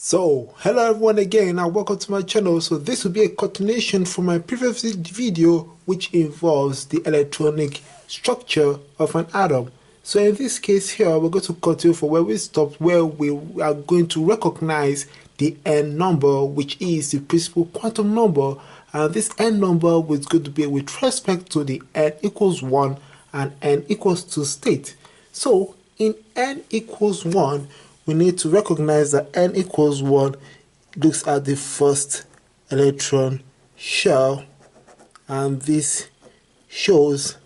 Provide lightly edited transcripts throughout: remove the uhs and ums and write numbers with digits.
So, hello everyone again and welcome to my channel. So this will be a continuation from my previous video which involves the electronic structure of an atom. So in this case here, we're going to continue from where we stopped, where we are going to recognize the n number, which is the principal quantum number, and this n number is going to be with respect to the n equals 1 and n equals 2 state. So in n equals 1, we need to recognize that n equals 1 looks at the first electron shell, and this shows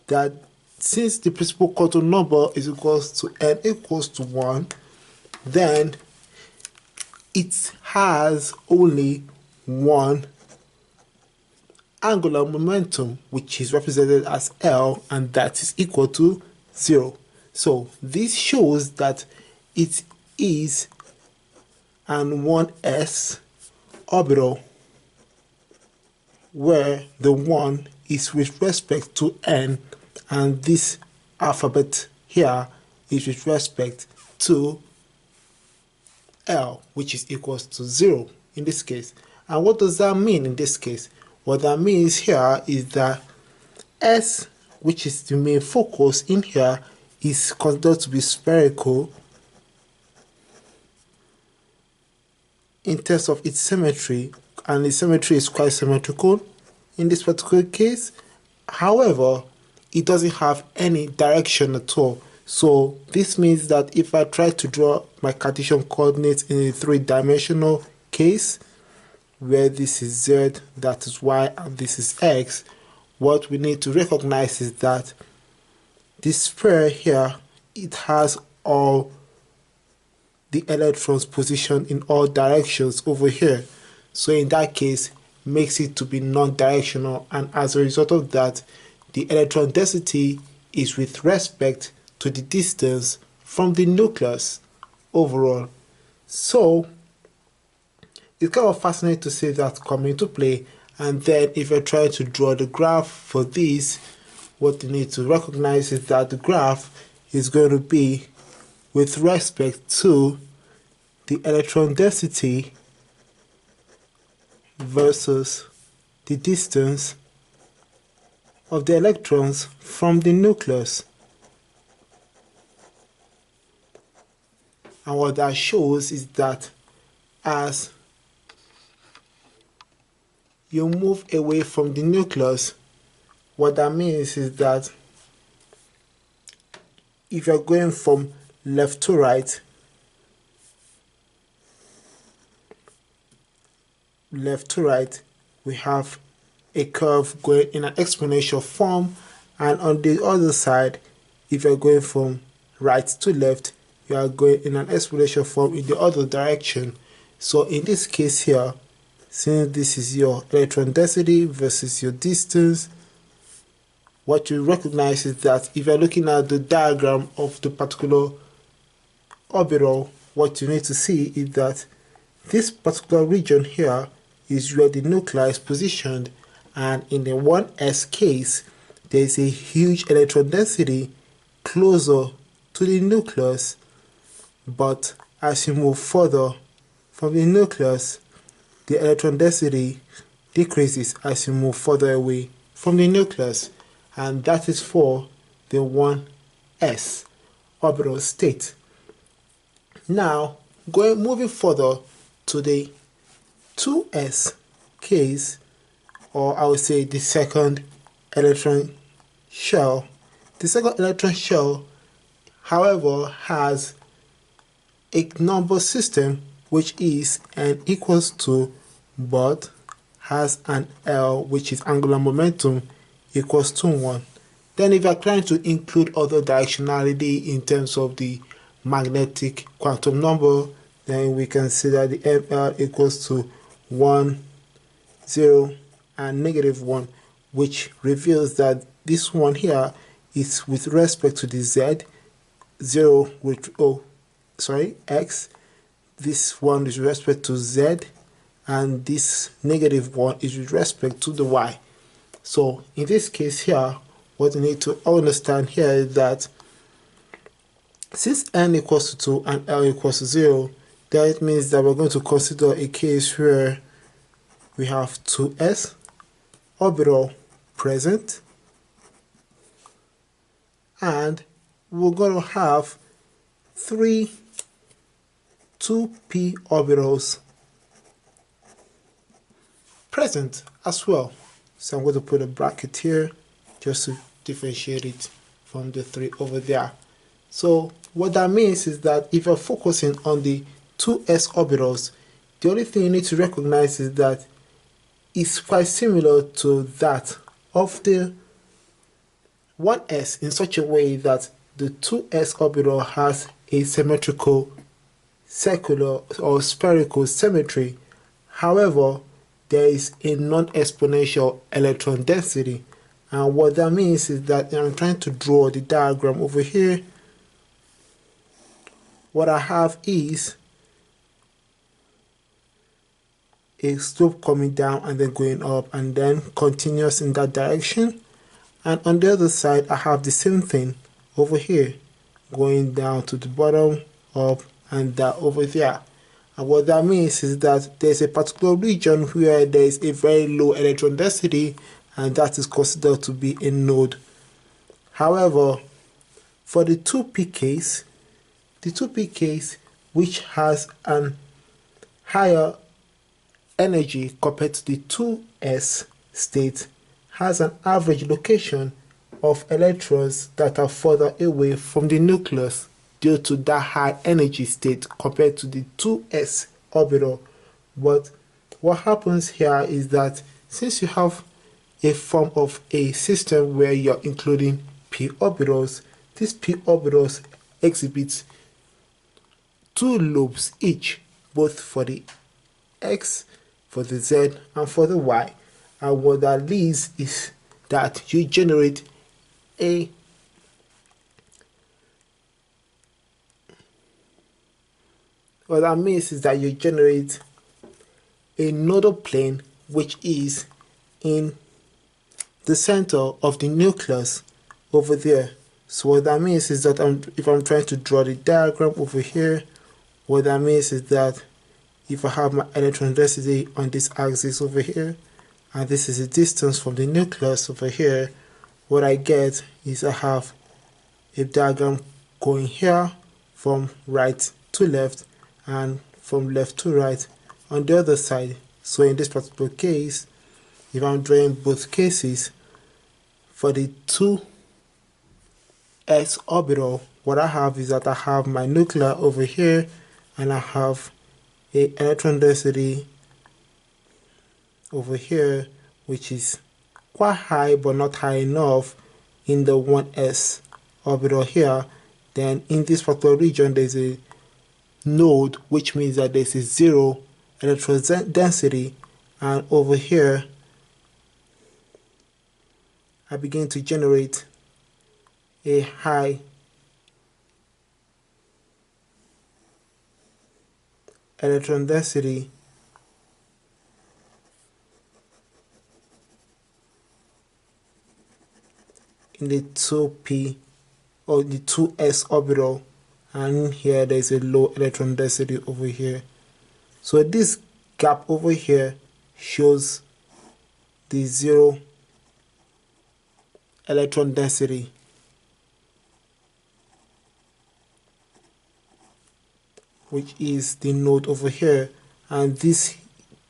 that since the principal quantum number is equals to n equals to 1, then it has only one angular momentum, which is represented as L, and that is equal to 0. So this shows that it is an 1s orbital where the 1 is with respect to n, and this alphabet here is with respect to L, which is equals to 0 in this case. And what does that mean in this case? What that means here is that S, which is the main focus in here, is considered to be spherical in terms of its symmetry, and the symmetry is quite symmetrical in this particular case. However, it doesn't have any direction at all. So this means that if I try to draw my Cartesian coordinates in a three-dimensional case, where this is z, that is y, and this is x, what we need to recognize is that this sphere here, it has all the electrons positioned in all directions over here. So in that case, makes it to be non-directional, and as a result of that, the electron density is with respect to the distance from the nucleus overall. So it's kind of fascinating to see that come into play. And then if you're trying to draw the graph for this, what you need to recognize is that the graph is going to be with respect to the electron density versus the distance of the electrons from the nucleus. And what that shows is that as you move away from the nucleus, what that means is that if you're going from left to right, we have a curve going in an exponential form, and on the other side, if you're going from right to left, you are going in an exponential form in the other direction. So in this case here, since this is your electron density versus your distance, what you recognize is that if you're looking at the diagram of the particular orbital, what you need to see is that this particular region here is where the nuclei is positioned, and in the 1s case, there is a huge electron density closer to the nucleus, but as you move further from the nucleus, the electron density decreases as you move further away from the nucleus, and that is for the 1s orbital state. Now, moving further to the 2s case, or I would say the second electron shell. The second electron shell, however, has a number system which is n equals 2, but has an L, which is angular momentum, equals to 1. Then if you're trying to include other directionality in terms of the magnetic quantum number, then we consider the ML equals to 1, 0, and -1, which reveals that this one here is with respect to the Z, 0 with, X, this one is with respect to Z, and this -1 is with respect to the Y. So in this case here, what you need to understand here is that since n equals to 2 and L equals to 0, That means that we're going to consider a case where we have 2s orbital present, and we're going to have 2p orbitals present as well. So I'm going to put a bracket here just to differentiate it from the 3 over there. So what that means is that if you're focusing on the 2s orbitals, the only thing you need to recognize is that it's quite similar to that of the 1s in such a way that the 2s orbital has a symmetrical circular or spherical symmetry. However, there is a non-exponential electron density, and what that means is that I'm trying to draw the diagram over here. What I have is a slope coming down and then going up and then continuous in that direction, and on the other side I have the same thing over here going down to the bottom, up, and that over there. And what that means is that there's a particular region where there is a very low electron density, and that is considered to be a node. However, for the 2p case, which has an higher energy compared to the 2s state, has an average location of electrons that are further away from the nucleus due to that high energy state compared to the 2s orbital. But what happens here is that since you have a form of a system where you're including p orbitals, these p orbitals exhibit 2 lobes each, both for the x, for the z, and for the y. And what that leads is that you generate a what that means is that you generate a nodal plane which is in the center of the nucleus over there. So what that means is that if I'm trying to draw the diagram over here, what that means is that if I have my electron density on this axis over here, and this is the distance from the nucleus over here, what I get is I have a diagram going here from right to left and from left to right on the other side. So in this particular case, if I'm drawing both cases, for the 2s orbital, what I have is that I have my nucleus over here and I have a electron density over here which is quite high but not high enough in the 1s orbital here. Then in this particular region there's a node, which means that there's a 0 electron density, and over here I begin to generate a high electron density in the 2p or the 2s orbital, and here there's a low electron density over here. So this gap over here shows the 0 electron density, which is the node over here, and this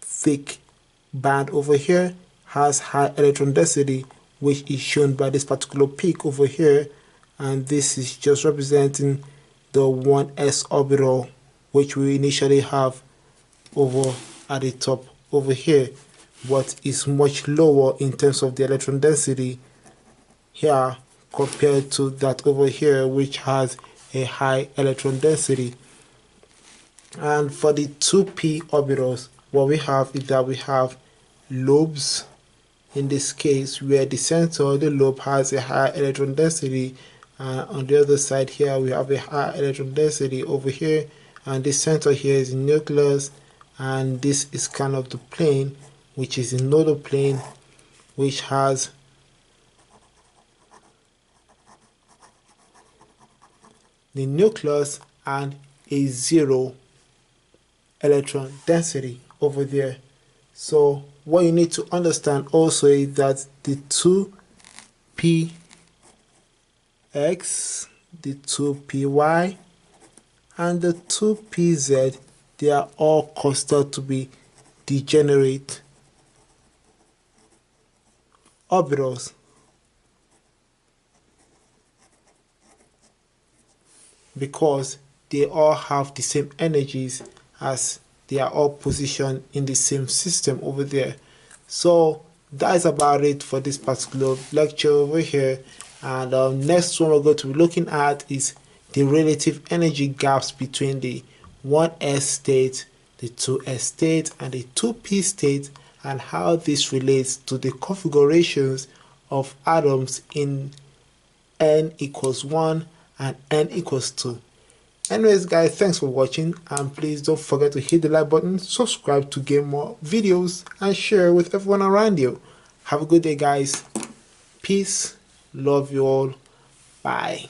thick band over here has high electron density, which is shown by this particular peak over here, and this is just representing the 1s orbital which we initially have over at the top over here, but is much lower in terms of the electron density here compared to that over here which has a high electron density. And for the 2p orbitals, what we have is that we have lobes in this case where the center of the lobe has a high electron density, on the other side here we have a high electron density over here, and the center here is the nucleus, and this is kind of the plane which is the nodal plane, which has the nucleus and a 0 electron density over there. So what you need to understand also is that the 2px, the 2py, and the 2pz, they are all considered to be degenerate orbitals. Because they all have the same energies, as they are all positioned in the same system over there. So that's about it for this particular lecture over here. And next one we're going to be looking at is the relative energy gaps between the 1s state, the 2s state, and the 2p state, and how this relates to the configurations of atoms in n equals 1 and n equals 2. Anyways guys, thanks for watching, and please don't forget to hit the like button, subscribe to get more videos, and share with everyone around you. Have a good day guys. Peace. Love you all. Bye.